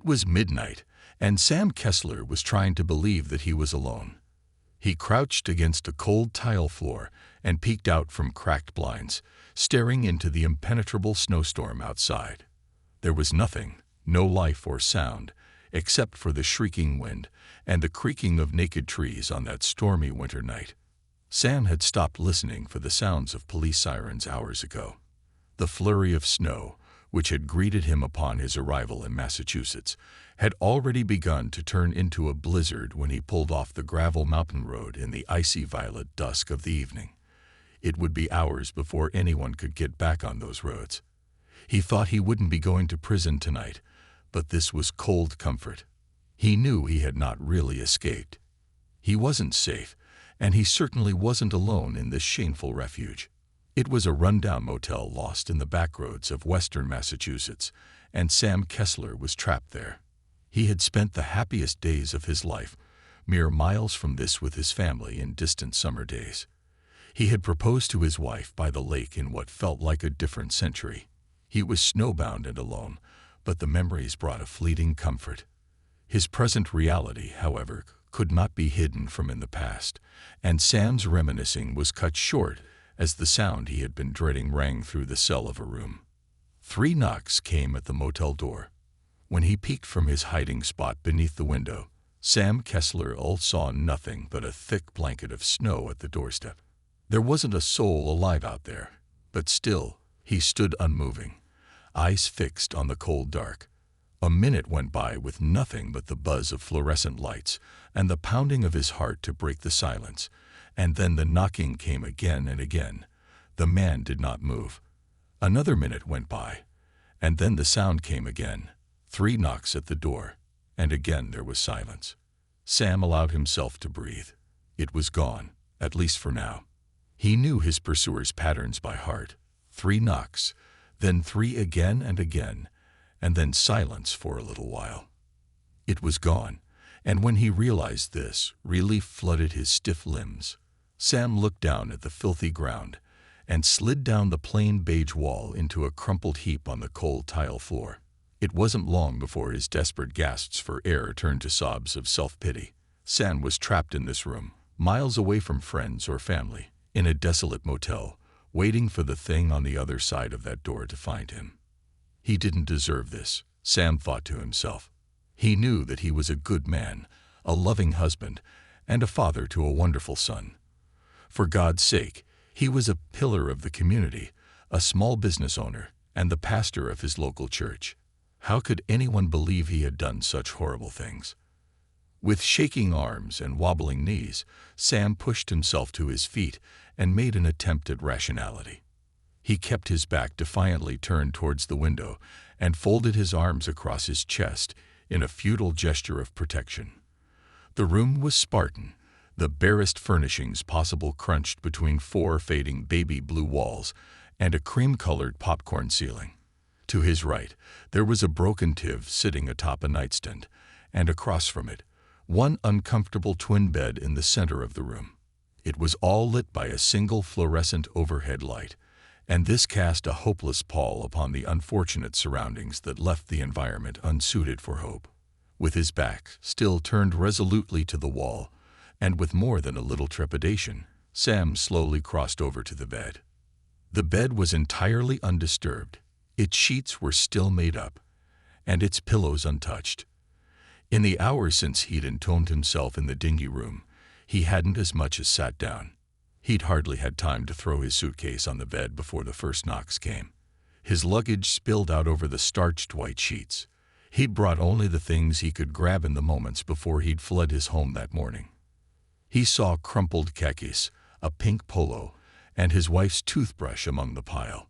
was midnight, and Sam Kessler was trying to believe that he was alone. He crouched against a cold tile floor and peeked out from cracked blinds, staring into the impenetrable snowstorm outside. There was nothing, no life or sound, except for the shrieking wind and the creaking of naked trees on that stormy winter night. Sam had stopped listening for the sounds of police sirens hours ago. The flurry of snow, which had greeted him upon his arrival in Massachusetts, had already begun to turn into a blizzard when he pulled off the gravel mountain road in the icy violet dusk of the evening. It would be hours before anyone could get back on those roads. He thought he wouldn't be going to prison tonight, but this was cold comfort. He knew he had not really escaped. He wasn't safe, and he certainly wasn't alone in this shameful refuge. It was a rundown motel lost in the backroads of western Massachusetts, and Sam Kessler was trapped there. He had spent the happiest days of his life mere miles from this with his family in distant summer days. He had proposed to his wife by the lake in what felt like a different century. He was snowbound and alone, but the memories brought a fleeting comfort. His present reality, however, could not be hidden from in the past, and Sam's reminiscing was cut short as the sound he had been dreading rang through the cell of a room. 3 knocks came at the motel door. When he peeked from his hiding spot beneath the window, Sam Kessler saw nothing but a thick blanket of snow at the doorstep. There wasn't a soul alive out there, but still he stood unmoving, eyes fixed on the cold dark. A minute went by with nothing but the buzz of fluorescent lights and the pounding of his heart to break the silence, and then the knocking came again and again. The man did not move. Another minute went by, and then the sound came again. 3 knocks at the door, and again there was silence. Sam allowed himself to breathe. It was gone, at least for now. He knew his pursuer's patterns by heart. 3 knocks, then 3 again and then silence for a little while. It was gone, and when he realized this, relief flooded his stiff limbs. Sam looked down at the filthy ground and slid down the plain beige wall into a crumpled heap on the cold tile floor. It wasn't long before his desperate gasps for air turned to sobs of self-pity. Sam was trapped in this room, miles away from friends or family, in a desolate motel, waiting for the thing on the other side of that door to find him. He didn't deserve this, Sam thought to himself. He knew that he was a good man, a loving husband, and a father to a wonderful son. For God's sake, he was a pillar of the community, a small business owner, and the pastor of his local church. How could anyone believe he had done such horrible things? With shaking arms and wobbling knees, Sam pushed himself to his feet and made an attempt at rationality. He kept his back defiantly turned towards the window and folded his arms across his chest in a futile gesture of protection. The room was Spartan, the barest furnishings possible crunched between 4 fading baby blue walls and a cream-colored popcorn ceiling. To his right, there was a broken tiv sitting atop a nightstand, and across from it, one uncomfortable twin bed in the center of the room. It was all lit by a single fluorescent overhead light, and this cast a hopeless pall upon the unfortunate surroundings that left the environment unsuited for hope. With his back still turned resolutely to the wall, and with more than a little trepidation, Sam slowly crossed over to the bed. The bed was entirely undisturbed. Its sheets were still made up, and its pillows untouched. In the hours since he'd entombed himself in the dingy room, he hadn't as much as sat down. He'd hardly had time to throw his suitcase on the bed before the first knocks came. His luggage spilled out over the starched white sheets. He'd brought only the things he could grab in the moments before he'd fled his home that morning. He saw crumpled khakis, a pink polo, and his wife's toothbrush among the pile.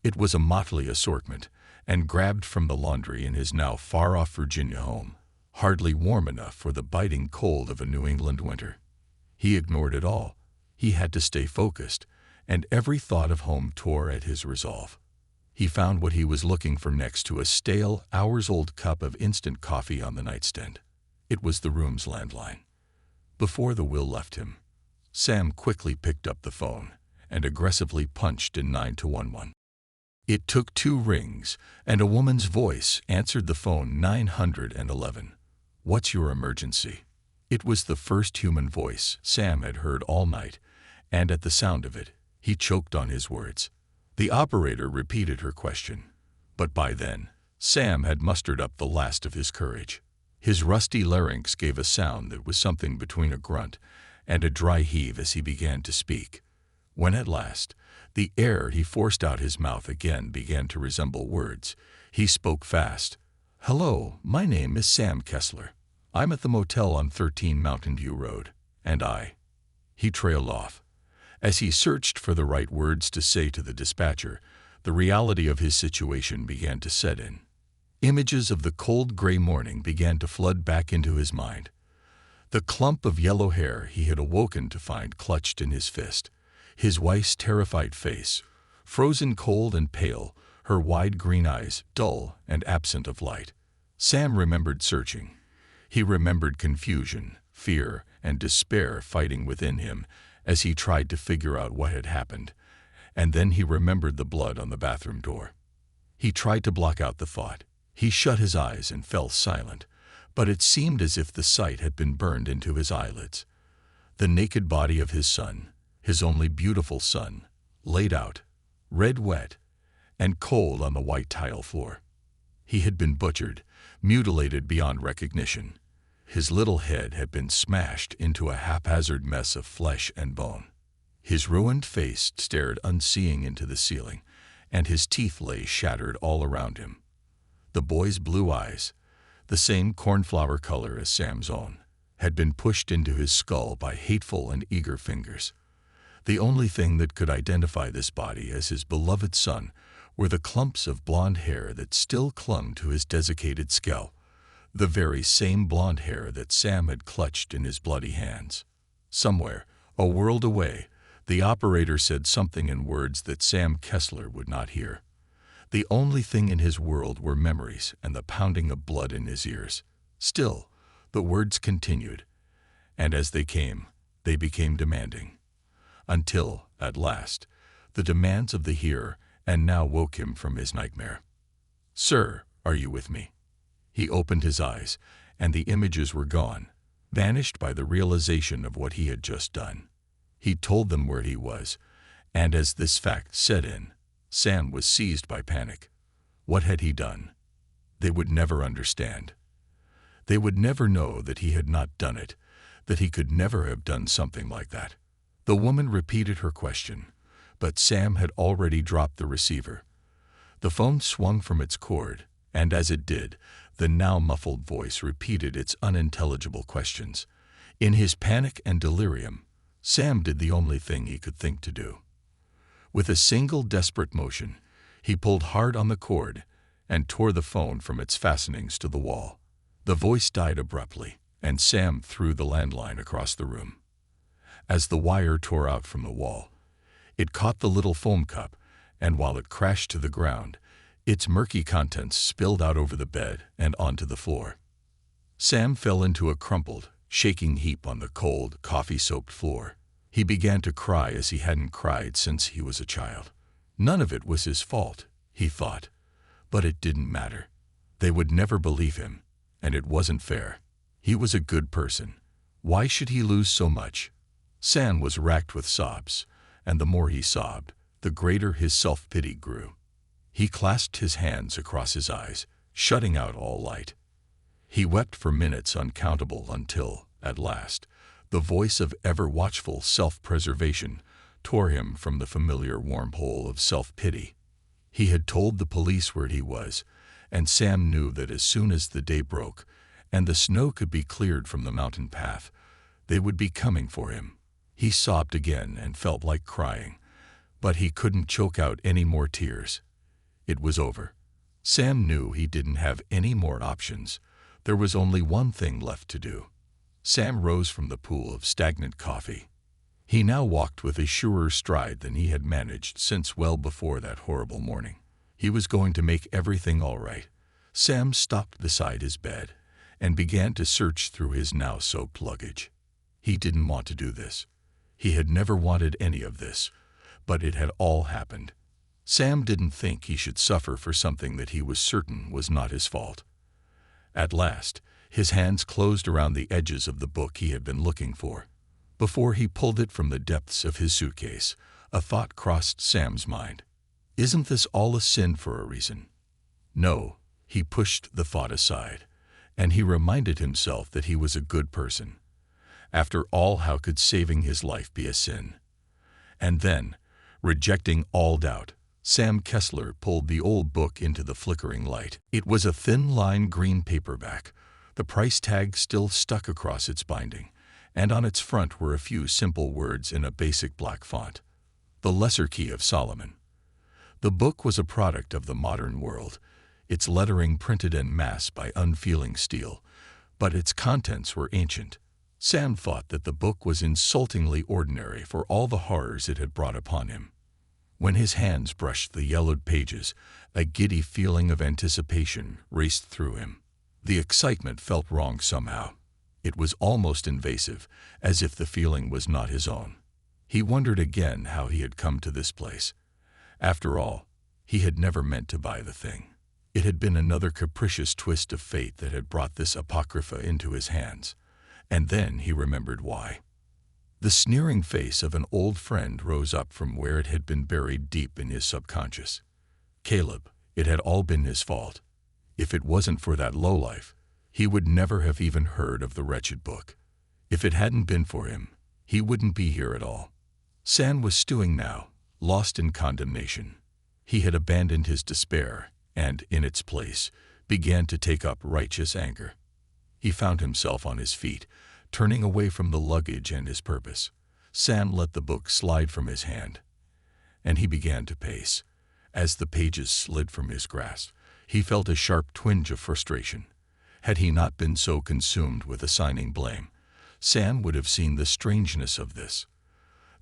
It was a motley assortment, and grabbed from the laundry in his now far-off Virginia home, hardly warm enough for the biting cold of a New England winter. He ignored it all. He had to stay focused, and every thought of home tore at his resolve. He found what he was looking for next to a stale, hours-old cup of instant coffee on the nightstand. It was the room's landline. Before the will left him, Sam quickly picked up the phone and aggressively punched in 911. It took 2 rings, and a woman's voice answered the phone. 911. What's your emergency? It was the first human voice Sam had heard all night, and at the sound of it, he choked on his words. The operator repeated her question, but by then, Sam had mustered up the last of his courage. His rusty larynx gave a sound that was something between a grunt and a dry heave as he began to speak. When at last, the air he forced out his mouth again began to resemble words, he spoke fast. Hello, my name is Sam Kessler. I'm at the motel on 13 Mountain View Road, and He trailed off. As he searched for the right words to say to the dispatcher, the reality of his situation began to set in. Images of the cold gray morning began to flood back into his mind. The clump of yellow hair he had awoken to find clutched in his fist, his wife's terrified face, frozen cold and pale, her wide green eyes dull and absent of light. Sam remembered searching. He remembered confusion, fear, and despair fighting within him as he tried to figure out what had happened, and then he remembered the blood on the bathroom door. He tried to block out the thought. He shut his eyes and fell silent, but it seemed as if the sight had been burned into his eyelids. The naked body of his son, his only beautiful son, laid out, red wet, and cold on the white tile floor. He had been butchered, mutilated beyond recognition. His little head had been smashed into a haphazard mess of flesh and bone. His ruined face stared unseeing into the ceiling, and his teeth lay shattered all around him. The boy's blue eyes, the same cornflower color as Sam's own, had been pushed into his skull by hateful and eager fingers. The only thing that could identify this body as his beloved son were the clumps of blonde hair that still clung to his desiccated scalp, the very same blonde hair that Sam had clutched in his bloody hands. Somewhere, a world away, the operator said something in words that Sam Kessler would not hear. The only thing in his world were memories and the pounding of blood in his ears. Still, the words continued, and as they came, they became demanding. Until, at last, the demands of the here and now woke him from his nightmare. Sir, are you with me? He opened his eyes, and the images were gone, vanished by the realization of what he had just done. He told them where he was, and as this fact set in, Sam was seized by panic. What had he done? They would never understand. They would never know that he had not done it, that he could never have done something like that. The woman repeated her question, but Sam had already dropped the receiver. The phone swung from its cord, and as it did, the now muffled voice repeated its unintelligible questions. In his panic and delirium, Sam did the only thing he could think to do. With a single desperate motion, he pulled hard on the cord and tore the phone from its fastenings to the wall. The voice died abruptly, and Sam threw the landline across the room. As the wire tore out from the wall, it caught the little foam cup, and while it crashed to the ground, its murky contents spilled out over the bed and onto the floor. Sam fell into a crumpled, shaking heap on the cold, coffee-soaked floor. He began to cry as he hadn't cried since he was a child. None of it was his fault, he thought, but it didn't matter. They would never believe him, and it wasn't fair. He was a good person. Why should he lose so much? Sam was racked with sobs, and the more he sobbed, the greater his self-pity grew. He clasped his hands across his eyes, shutting out all light. He wept for minutes uncountable until, at last, the voice of ever-watchful self-preservation tore him from the familiar warm hole of self-pity. He had told the police where he was, and Sam knew that as soon as the day broke and the snow could be cleared from the mountain path, they would be coming for him. He sobbed again and felt like crying, but he couldn't choke out any more tears. It was over. Sam knew he didn't have any more options. There was only one thing left to do. Sam rose from the pool of stagnant coffee. He now walked with a surer stride than he had managed since well before that horrible morning. He was going to make everything all right. Sam stopped beside his bed and began to search through his now soaked luggage. He didn't want to do this. He had never wanted any of this, but it had all happened. Sam didn't think he should suffer for something that he was certain was not his fault. At last, his hands closed around the edges of the book he had been looking for. Before he pulled it from the depths of his suitcase, a thought crossed Sam's mind. Isn't this all a sin for a reason? No, he pushed the thought aside, and he reminded himself that he was a good person. After all, how could saving his life be a sin? And then, rejecting all doubt, Sam Kessler pulled the old book into the flickering light. It was a thin-lined green paperback, the price tag still stuck across its binding, and on its front were a few simple words in a basic black font. The Lesser Key of Solomon. The book was a product of the modern world, its lettering printed en masse by unfeeling steel, but its contents were ancient. Sam thought that the book was insultingly ordinary for all the horrors it had brought upon him. When his hands brushed the yellowed pages, a giddy feeling of anticipation raced through him. The excitement felt wrong somehow. It was almost invasive, as if the feeling was not his own. He wondered again how he had come to this place. After all, he had never meant to buy the thing. It had been another capricious twist of fate that had brought this apocrypha into his hands. And then he remembered why. The sneering face of an old friend rose up from where it had been buried deep in his subconscious. Caleb, it had all been his fault. If it wasn't for that lowlife, he would never have even heard of the wretched book. If it hadn't been for him, he wouldn't be here at all. Sam was stewing now, lost in condemnation. He had abandoned his despair and, in its place, began to take up righteous anger. He found himself on his feet, turning away from the luggage and his purpose. Sam let the book slide from his hand, and he began to pace. As the pages slid from his grasp, he felt a sharp twinge of frustration. Had he not been so consumed with assigning blame, Sam would have seen the strangeness of this.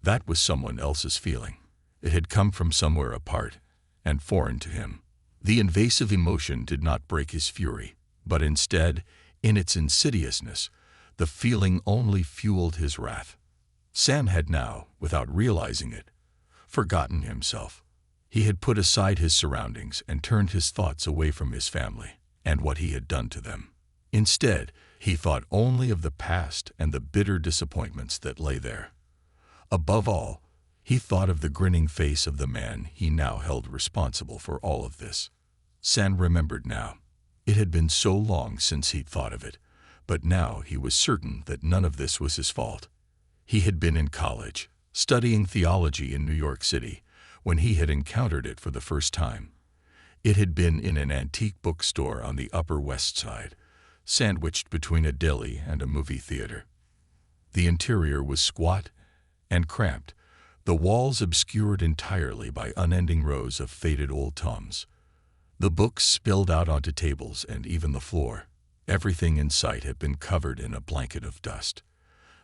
That was someone else's feeling. It had come from somewhere apart and foreign to him. The invasive emotion did not break his fury, but instead, in its insidiousness, the feeling only fueled his wrath. Sam had now, without realizing it, forgotten himself. He had put aside his surroundings and turned his thoughts away from his family and what he had done to them. Instead, he thought only of the past and the bitter disappointments that lay there. Above all, he thought of the grinning face of the man he now held responsible for all of this. Sam remembered now. It had been so long since he'd thought of it, but now he was certain that none of this was his fault. He had been in college, studying theology in New York City, when he had encountered it for the first time. It had been in an antique bookstore on the Upper West Side, sandwiched between a deli and a movie theater. The interior was squat and cramped, the walls obscured entirely by unending rows of faded old tomes. The books spilled out onto tables and even the floor. Everything in sight had been covered in a blanket of dust.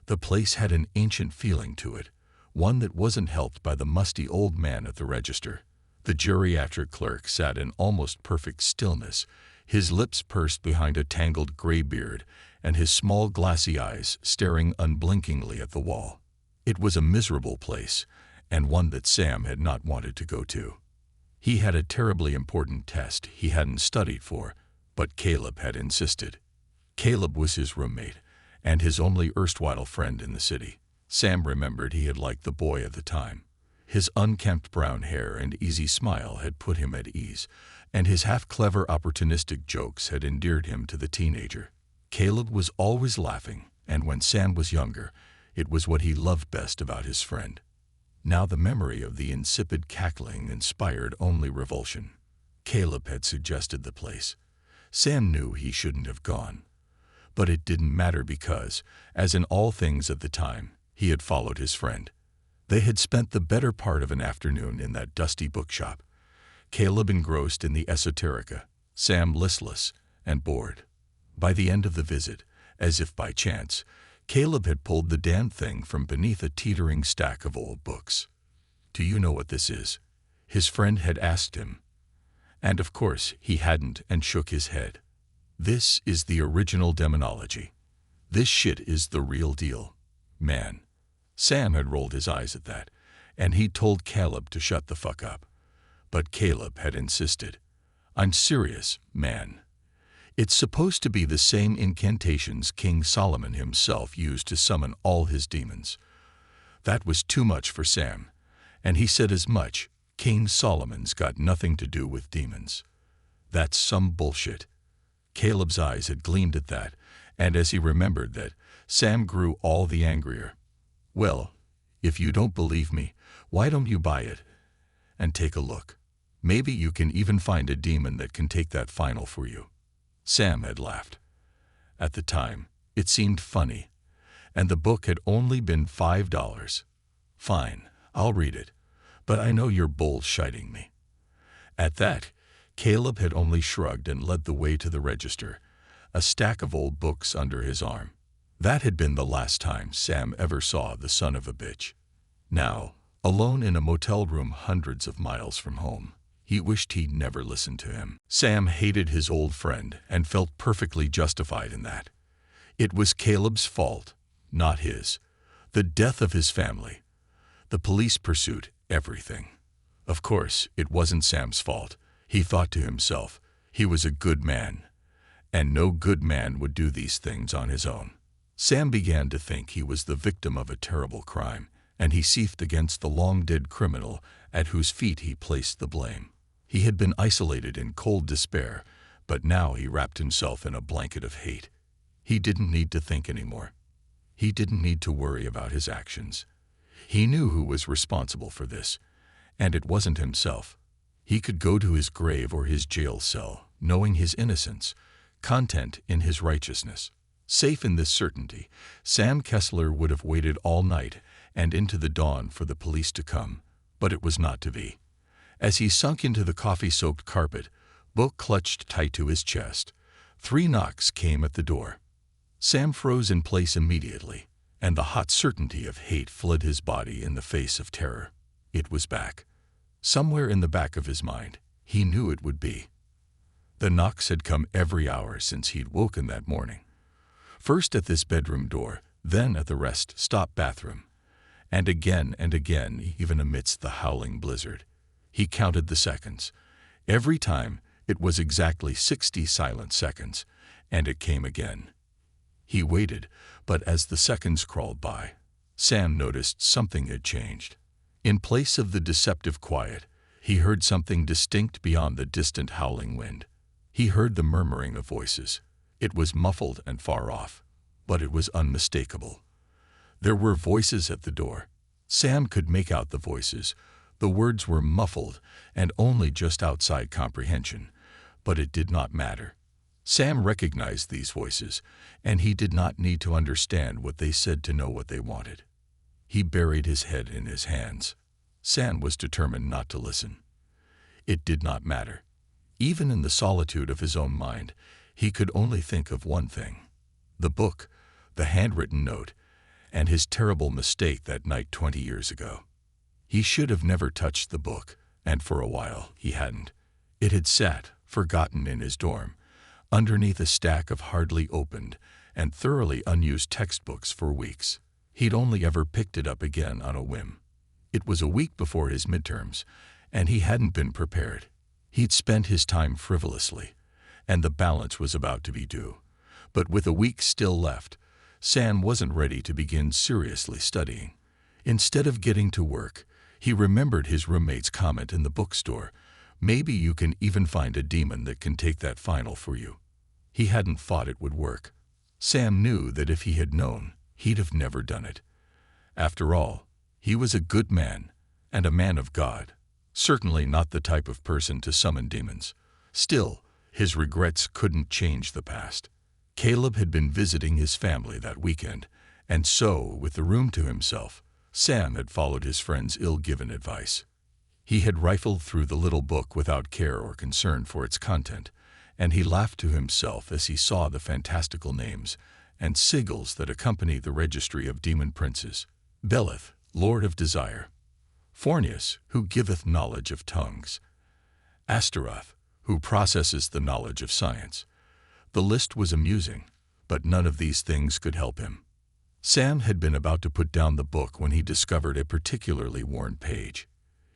The place had an ancient feeling to it, one that wasn't helped by the musty old man at the register. The geriatric clerk sat in almost perfect stillness, his lips pursed behind a tangled gray beard and his small glassy eyes staring unblinkingly at the wall. It was a miserable place, and one that Sam had not wanted to go to. He had a terribly important test he hadn't studied for, but Caleb had insisted. Caleb was his roommate, and his only erstwhile friend in the city. Sam remembered he had liked the boy at the time. His unkempt brown hair and easy smile had put him at ease, and his half-clever opportunistic jokes had endeared him to the teenager. Caleb was always laughing, and when Sam was younger, it was what he loved best about his friend. Now the memory of the insipid cackling inspired only revulsion. Caleb had suggested the place. Sam knew he shouldn't have gone. But it didn't matter because, as in all things at the time, he had followed his friend. They had spent the better part of an afternoon in that dusty bookshop. Caleb engrossed in the esoterica, Sam listless and bored. By the end of the visit, as if by chance, Caleb had pulled the damn thing from beneath a teetering stack of old books. "Do you know what this is?" his friend had asked him. And of course he hadn't and shook his head. "This is the original demonology. This shit is the real deal, man." Sam had rolled his eyes at that, and he'd told Caleb to shut the fuck up. But Caleb had insisted. "I'm serious, man. It's supposed to be the same incantations King Solomon himself used to summon all his demons." That was too much for Sam, and he said as much. King Solomon's got nothing to do with demons. That's some bullshit. Caleb's eyes had gleamed at that, and as he remembered that, Sam grew all the angrier. "Well, if you don't believe me, why don't you buy it and take a look? Maybe you can even find a demon that can take that final for you." Sam had laughed. At the time, it seemed funny, and the book had only been $5. "Fine, I'll read it, but I know you're bullshitting me." At that, Caleb had only shrugged and led the way to the register, a stack of old books under his arm. That had been the last time Sam ever saw the son of a bitch. Now, alone in a motel room hundreds of miles from home, he wished he'd never listened to him. Sam hated his old friend and felt perfectly justified in that. It was Caleb's fault, not his. The death of his family, the police pursuit, everything. Of course, it wasn't Sam's fault. He thought to himself, he was a good man, and no good man would do these things on his own. Sam began to think he was the victim of a terrible crime, and he seethed against the long-dead criminal at whose feet he placed the blame. He had been isolated in cold despair, but now he wrapped himself in a blanket of hate. He didn't need to think anymore. He didn't need to worry about his actions. He knew who was responsible for this, and it wasn't himself. He could go to his grave or his jail cell, knowing his innocence, content in his righteousness. Safe in this certainty, Sam Kessler would have waited all night and into the dawn for the police to come, but it was not to be. As he sunk into the coffee-soaked carpet, book clutched tight to his chest, 3 knocks came at the door. Sam froze in place immediately, and the hot certainty of hate flooded his body in the face of terror. It was back. Somewhere in the back of his mind, he knew it would be. The knocks had come every hour since he'd woken that morning. First at this bedroom door, then at the rest-stop bathroom, and again, even amidst the howling blizzard. He counted the seconds. Every time, it was exactly 60 silent seconds, and it came again. He waited, but as the seconds crawled by, Sam noticed something had changed. In place of the deceptive quiet, he heard something distinct beyond the distant howling wind. He heard the murmuring of voices. It was muffled and far off, but it was unmistakable. There were voices at the door. Sam could make out the voices. The words were muffled and only just outside comprehension, but it did not matter. Sam recognized these voices, and he did not need to understand what they said to know what they wanted. He buried his head in his hands. Sam was determined not to listen. It did not matter. Even in the solitude of his own mind, he could only think of one thing: the book, the handwritten note, and his terrible mistake that night 20 years ago. He should have never touched the book, and for a while he hadn't. It had sat, forgotten in his dorm, underneath a stack of hardly opened and thoroughly unused textbooks for weeks. He'd only ever picked it up again on a whim. It was a week before his midterms, and he hadn't been prepared. He'd spent his time frivolously, and the balance was about to be due. But with a week still left, Sam wasn't ready to begin seriously studying. Instead of getting to work, he remembered his roommate's comment in the bookstore, "Maybe you can even find a demon that can take that final for you." He hadn't thought it would work. Sam knew that if he had known, he'd have never done it. After all, he was a good man, and a man of God, certainly not the type of person to summon demons. Still, his regrets couldn't change the past. Caleb had been visiting his family that weekend, and so, with the room to himself, Sam had followed his friend's ill-given advice. He had rifled through the little book without care or concern for its content, and he laughed to himself as he saw the fantastical names and sigils that accompany the registry of demon princes. Belith, Lord of Desire; Fornius, who giveth knowledge of tongues; Astaroth, who processes the knowledge of science. The list was amusing, but none of these things could help him. Sam had been about to put down the book when he discovered a particularly worn page.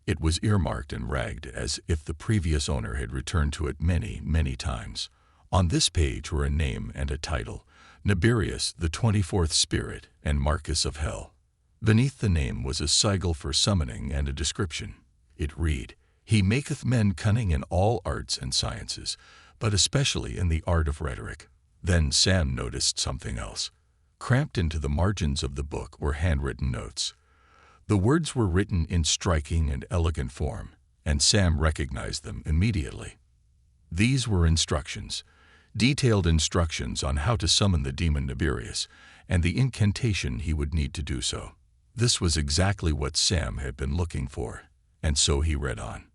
It was earmarked and ragged as if the previous owner had returned to it many, many times. On this page were a name and a title: Nibirius, the 24th Spirit, and Marcus of Hell. Beneath the name was a sigil for summoning and a description. It read, "He maketh men cunning in all arts and sciences, but especially in the art of rhetoric." Then Sam noticed something else. Cramped into the margins of the book were handwritten notes. The words were written in striking and elegant form, and Sam recognized them immediately. These were instructions, detailed instructions on how to summon the demon Nibirius, and the incantation he would need to do so. This was exactly what Sam had been looking for, and so he read on.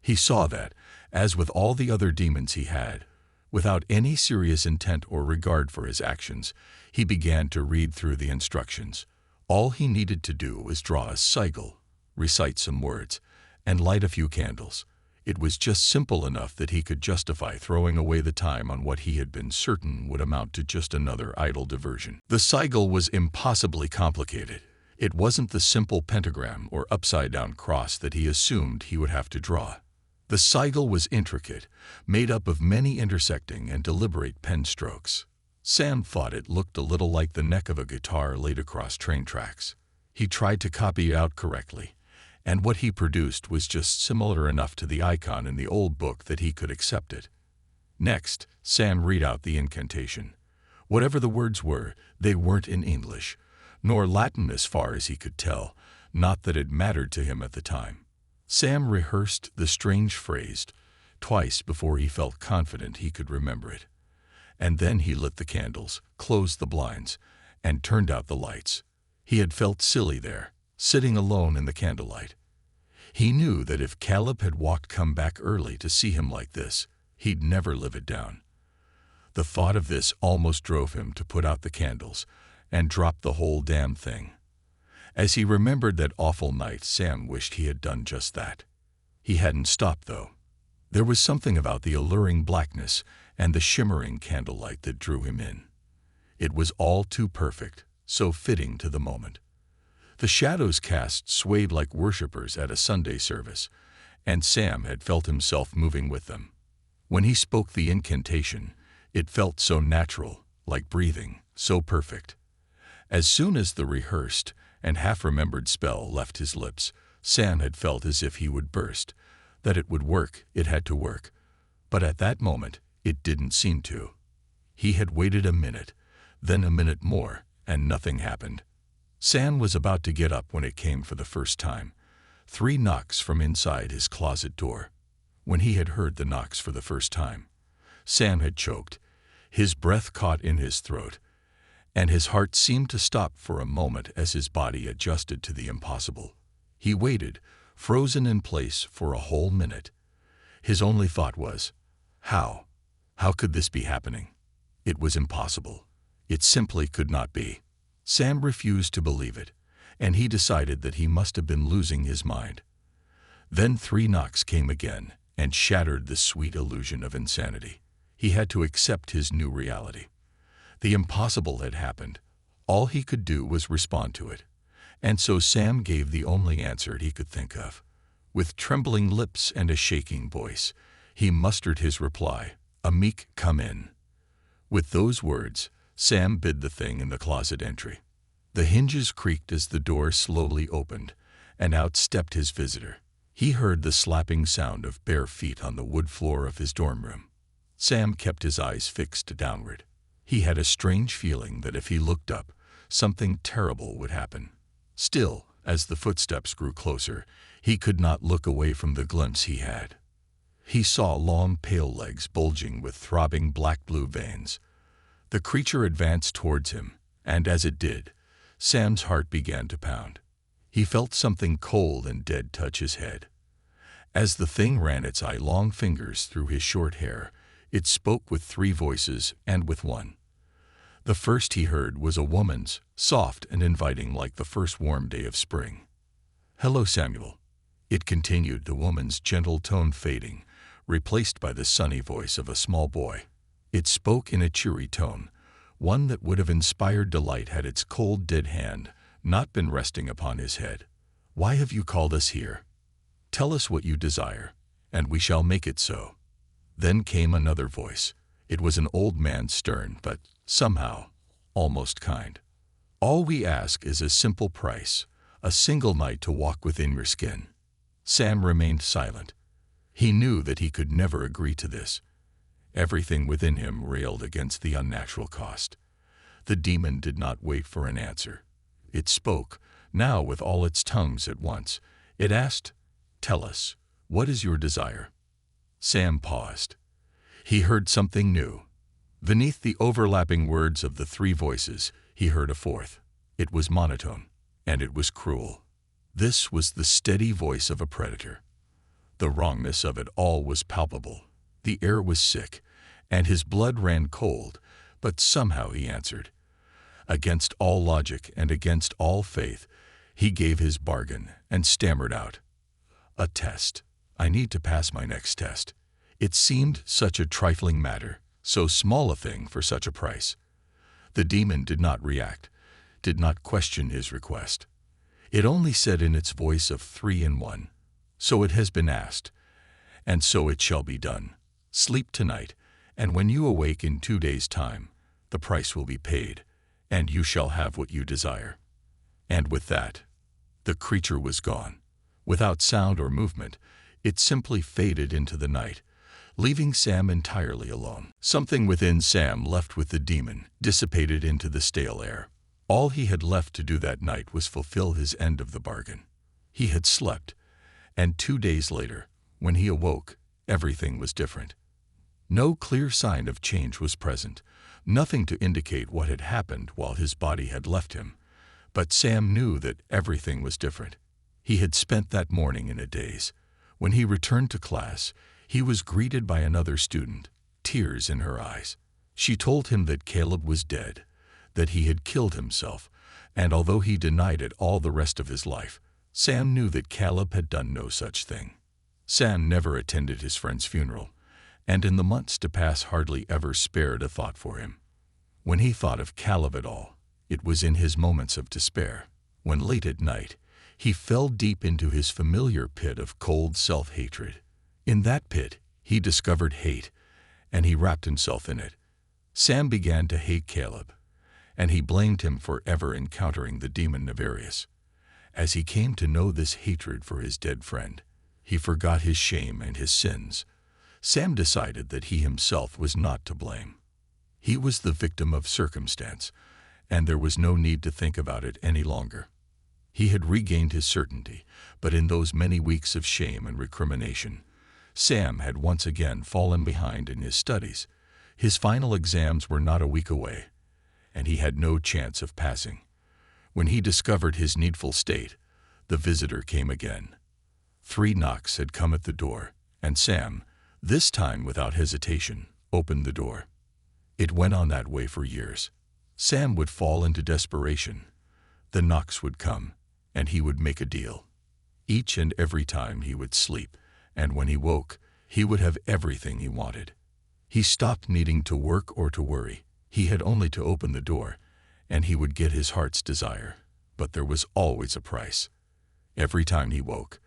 He saw that, as with all the other demons he had, without any serious intent or regard for his actions, he began to read through the instructions. All he needed to do was draw a sigil, recite some words, and light a few candles. It was just simple enough that he could justify throwing away the time on what he had been certain would amount to just another idle diversion. The sigil was impossibly complicated. It wasn't the simple pentagram or upside-down cross that he assumed he would have to draw. The sigil was intricate, made up of many intersecting and deliberate pen strokes. Sam thought it looked a little like the neck of a guitar laid across train tracks. He tried to copy it out correctly, and what he produced was just similar enough to the icon in the old book that he could accept it. Next, Sam read out the incantation. Whatever the words were, they weren't in English, nor Latin as far as he could tell, not that it mattered to him at the time. Sam rehearsed the strange phrase twice before he felt confident he could remember it. And then he lit the candles, closed the blinds, and turned out the lights. He had felt silly there, sitting alone in the candlelight. He knew that if Caleb had come back early to see him like this, he'd never live it down. The thought of this almost drove him to put out the candles and drop the whole damn thing. As he remembered that awful night, Sam wished he had done just that. He hadn't stopped, though. There was something about the alluring blackness and the shimmering candlelight that drew him in. It was all too perfect, so fitting to the moment. The shadows cast swayed like worshippers at a Sunday service, and Sam had felt himself moving with them. When he spoke the incantation, it felt so natural, like breathing, so perfect. As soon as the rehearsed and half-remembered spell left his lips, Sam had felt as if he would burst. That it would work, it had to work. But at that moment, it didn't seem to. He had waited a minute, then a minute more, and nothing happened. Sam was about to get up when it came for the first time. 3 knocks from inside his closet door. When he had heard the knocks for the first time, Sam had choked. His breath caught in his throat, and his heart seemed to stop for a moment as his body adjusted to the impossible. He waited, frozen in place, for a whole minute. His only thought was, how? How could this be happening? It was impossible. It simply could not be. Sam refused to believe it, and he decided that he must have been losing his mind. Then 3 knocks came again and shattered the sweet illusion of insanity. He had to accept his new reality. The impossible had happened. All he could do was respond to it. And so Sam gave the only answer he could think of. With trembling lips and a shaking voice, he mustered his reply, a meek "come in." With those words, Sam bid the thing in the closet entry. The hinges creaked as the door slowly opened, and out stepped his visitor. He heard the slapping sound of bare feet on the wood floor of his dorm room. Sam kept his eyes fixed downward. He had a strange feeling that if he looked up, something terrible would happen. Still, as the footsteps grew closer, he could not look away from the glimpse he had. He saw long, pale legs bulging with throbbing black-blue veins. The creature advanced towards him, and as it did, Sam's heart began to pound. He felt something cold and dead touch his head. As the thing ran its eye-long fingers through his short hair, it spoke with 3 voices and with one. The first he heard was a woman's, soft and inviting like the first warm day of spring. "Hello, Samuel," it continued, the woman's gentle tone fading, replaced by the sunny voice of a small boy. It spoke in a cheery tone, one that would have inspired delight had its cold, dead hand not been resting upon his head. "Why have you called us here?" "Tell us what you desire, and we shall make it so." Then came another voice. It was an old man, stern, but somehow almost kind. "All we ask is a simple price, a single night to walk within your skin." Sam remained silent. He knew that he could never agree to this. Everything within him railed against the unnatural cost. The demon did not wait for an answer. It spoke, now with all its tongues at once. It asked, "Tell us, what is your desire?" Sam paused. He heard something new. Beneath the overlapping words of the three voices, he heard a fourth. It was monotone, and it was cruel. This was the steady voice of a predator. The wrongness of it all was palpable. The air was sick, and his blood ran cold, but somehow he answered. Against all logic and against all faith, he gave his bargain and stammered out, "A test. I need to pass my next test." It seemed such a trifling matter, so small a thing for such a price. The demon did not react, did not question his request. It only said in its voice of 3-in-1, "So it has been asked, and so it shall be done. Sleep tonight, and when you awake in 2 days' time, the price will be paid, and you shall have what you desire." And with that, the creature was gone. Without sound or movement, it simply faded into the night, leaving Sam entirely alone. Something within Sam left with the demon, dissipated into the stale air. All he had left to do that night was fulfill his end of the bargain. He had slept, and 2 days later, when he awoke, everything was different. No clear sign of change was present, nothing to indicate what had happened while his body had left him. But Sam knew that everything was different. He had spent that morning in a daze. When he returned to class, he was greeted by another student, tears in her eyes. She told him that Caleb was dead, that he had killed himself, and although he denied it all the rest of his life, Sam knew that Caleb had done no such thing. Sam never attended his friend's funeral, and in the months to pass hardly ever spared a thought for him. When he thought of Caleb at all, it was in his moments of despair, when late at night, he fell deep into his familiar pit of cold self-hatred. In that pit, he discovered hate, and he wrapped himself in it. Sam began to hate Caleb, and he blamed him for ever encountering the demon Nefarious. As he came to know this hatred for his dead friend, he forgot his shame and his sins. Sam decided that he himself was not to blame. He was the victim of circumstance, and there was no need to think about it any longer. He had regained his certainty, but in those many weeks of shame and recrimination, Sam had once again fallen behind in his studies. His final exams were not a week away, and he had no chance of passing. When he discovered his needful state, the visitor came again. 3 knocks had come at the door, and Sam, this time without hesitation, opened the door. It went on that way for years. Sam would fall into desperation. The knocks would come, and he would make a deal. Each and every time he would sleep, and when he woke, he would have everything he wanted. He stopped needing to work or to worry. He had only to open the door, and he would get his heart's desire. But there was always a price. Every time he woke,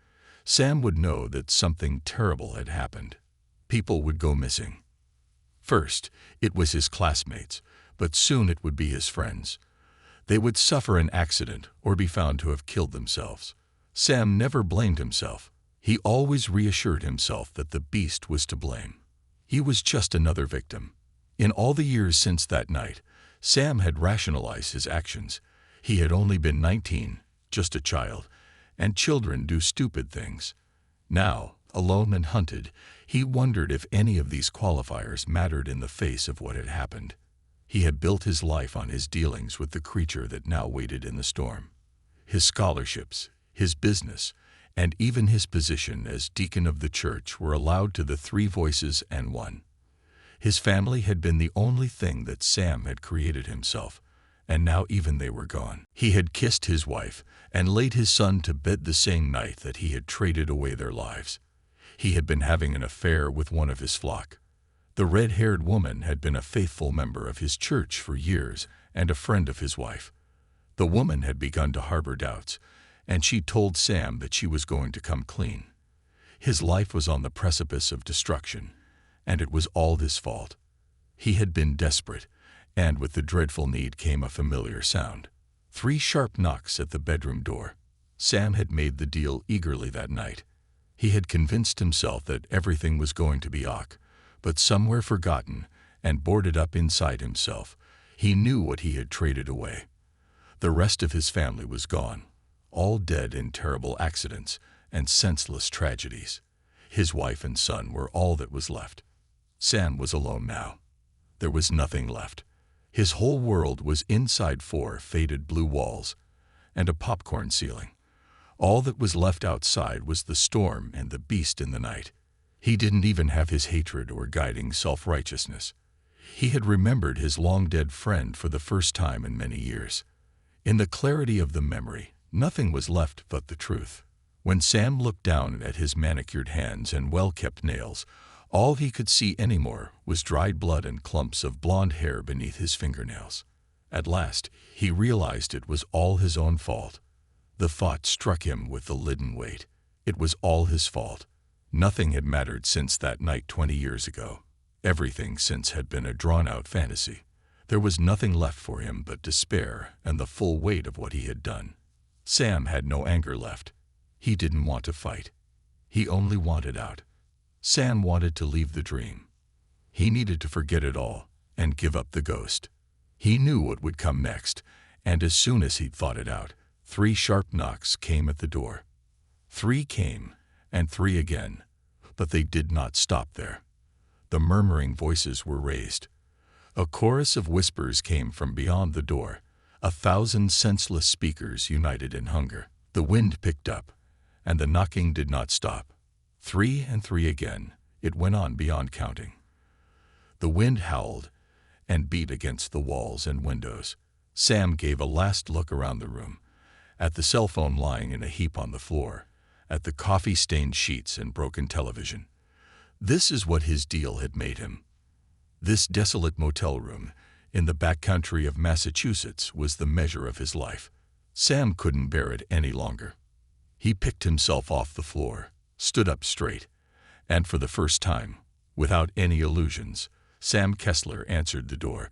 Sam would know that something terrible had happened. People would go missing. First, it was his classmates, but soon it would be his friends. They would suffer an accident or be found to have killed themselves. Sam never blamed himself. He always reassured himself that the beast was to blame. He was just another victim. In all the years since that night, Sam had rationalized his actions. He had only been 19, just a child, and children do stupid things. Now, alone and hunted, he wondered if any of these qualifiers mattered in the face of what had happened. He had built his life on his dealings with the creature that now waited in the storm. His scholarships, his business, and even his position as deacon of the church were allowed to the 3 voices and 1. His family had been the only thing that Sam had created himself, and now even they were gone. He had kissed his wife and laid his son to bed the same night that he had traded away their lives. He had been having an affair with one of his flock. The red-haired woman had been a faithful member of his church for years and a friend of his wife. The woman had begun to harbor doubts, and she told Sam that she was going to come clean. His life was on the precipice of destruction, and it was all his fault. He had been desperate, and with the dreadful need came a familiar sound. 3 sharp knocks at the bedroom door. Sam had made the deal eagerly that night. He had convinced himself that everything was going to be ok, but somewhere forgotten and boarded up inside himself, he knew what he had traded away. The rest of his family was gone, all dead in terrible accidents and senseless tragedies. His wife and son were all that was left. Sam was alone now. There was nothing left. His whole world was inside 4 faded blue walls and a popcorn ceiling. All that was left outside was the storm and the beast in the night. He didn't even have his hatred or guiding self-righteousness. He had remembered his long-dead friend for the first time in many years. In the clarity of the memory, nothing was left but the truth. When Sam looked down at his manicured hands and well-kept nails, all he could see anymore was dried blood and clumps of blonde hair beneath his fingernails. At last, he realized it was all his own fault. The thought struck him with the leaden weight. It was all his fault. Nothing had mattered since that night 20 years ago. Everything since had been a drawn-out fantasy. There was nothing left for him but despair and the full weight of what he had done. Sam had no anger left. He didn't want to fight. He only wanted out. Sam wanted to leave the dream. He needed to forget it all and give up the ghost. He knew what would come next, and as soon as he'd thought it out, 3 sharp knocks came at the door. 3 came, and 3 again, but they did not stop there. The murmuring voices were raised. A chorus of whispers came from beyond the door, 1,000 senseless speakers united in hunger. The wind picked up, and the knocking did not stop. 3 and 3 again. It went on beyond counting. The wind howled and beat against the walls and windows. Sam gave a last look around the room, at the cell phone lying in a heap on the floor, at the coffee-stained sheets and broken television. This is what his deal had made him. This desolate motel room in the backcountry of Massachusetts was the measure of his life. Sam couldn't bear it any longer. He picked himself off the floor, stood up straight, and for the first time, without any illusions, Sam Kessler answered the door.